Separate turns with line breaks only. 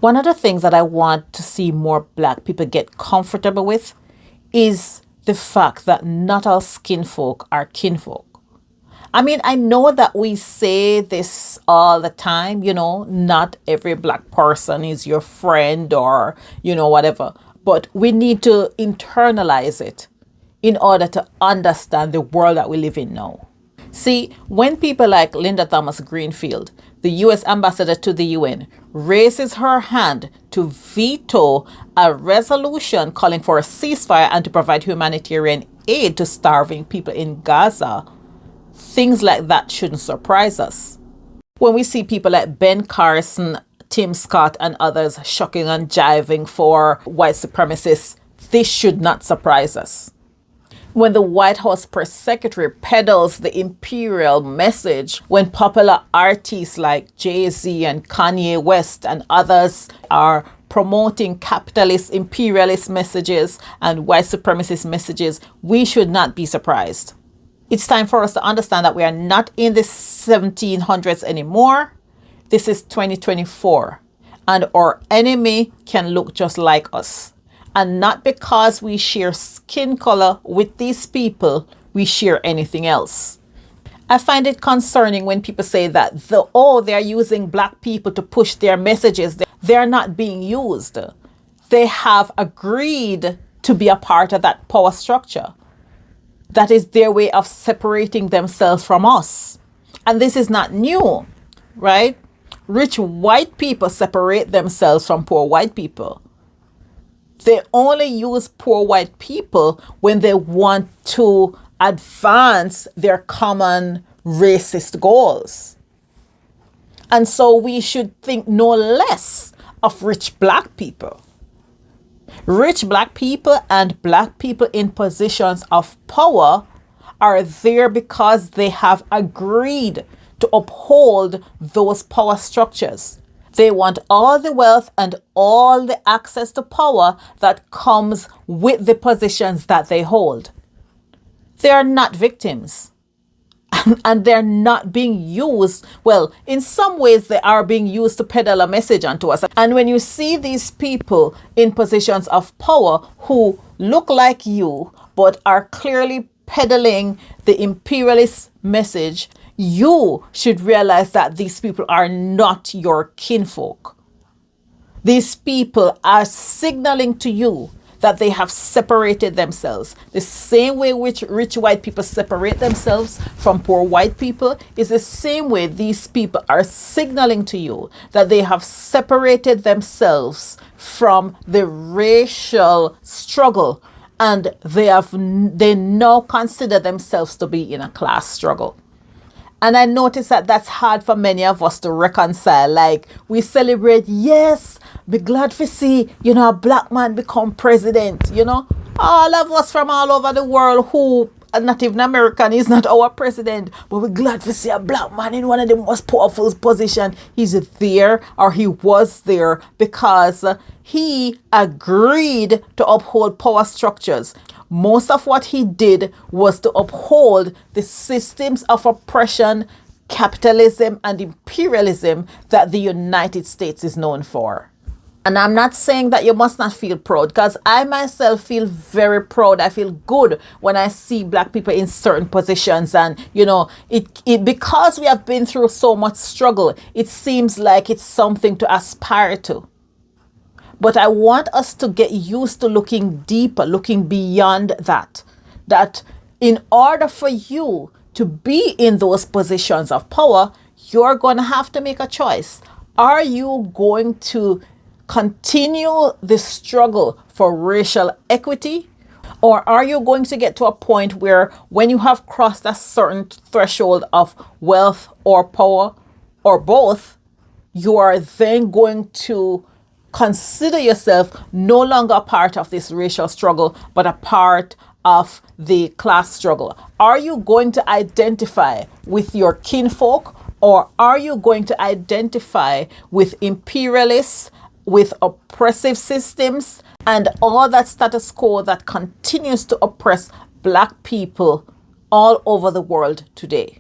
One of the things that I want to see more Black people get comfortable with is the fact that not all skin folk are kinfolk. I mean, I know that we say this all the time, not every Black person is your friend or, whatever. But we need to internalize it in order to understand the world that we live in now. See, when people like Linda Thomas Greenfield, the U.S. ambassador to the UN, raises her hand to veto a resolution calling for a ceasefire and to provide humanitarian aid to starving people in Gaza, things like that shouldn't surprise us. When we see people like Ben Carson, Tim Scott, and others shucking and jiving for white supremacists, this should not surprise us. When the White House press secretary peddles the imperial message, when popular artists like Jay-Z and Kanye West and others are promoting capitalist imperialist messages and white supremacist messages, we should not be surprised. It's time for us to understand that we are not in the 1700s anymore. This is 2024, and our enemy can look just like us. And not because we share skin color with these people, we share anything else. I find it concerning when people say that they're using Black people to push their messages. They're not being used. They have agreed to be a part of that power structure. That is their way of separating themselves from us. And this is not new, right? Rich white people separate themselves from poor white people. They only use poor white people when they want to advance their common racist goals. And so we should think no less of rich Black people. Rich Black people and Black people in positions of power are there because they have agreed to uphold those power structures. They want all the wealth and all the access to power that comes with the positions that they hold. They are not victims. And they're not being used. Well, in some ways, they are being used to peddle a message onto us. And when you see these people in positions of power who look like you, but are clearly peddling the imperialist message, you should realize that these people are not your kinfolk. These people are signaling to you that they have separated themselves. The same way which rich white people separate themselves from poor white people is the same way these people are signaling to you that they have separated themselves from the racial struggle, and they now consider themselves to be in a class struggle. And I notice that that's hard for many of us to reconcile. Like, we celebrate, yes, be glad to see, a Black man become president, All of us from all over the world who are not even American is not our president, but we're glad to see a Black man in one of the most powerful positions. He's there, or he was there, because he agreed to uphold power structures. Most of what he did was to uphold the systems of oppression, capitalism, and imperialism that the United States is known for. And I'm not saying that you must not feel proud, because I myself feel very proud. I feel good when I see Black people in certain positions. And, because we have been through so much struggle, it seems like it's something to aspire to. But I want us to get used to looking deeper, looking beyond that. That in order for you to be in those positions of power, you're going to have to make a choice. Are you going to continue the struggle for racial equity? Or are you going to get to a point where when you have crossed a certain threshold of wealth or power, or both, you are then going to consider yourself no longer a part of this racial struggle, but a part of the class struggle? Are you going to identify with your kinfolk, or are you going to identify with imperialists, with oppressive systems, and all that status quo that continues to oppress Black people all over the world today?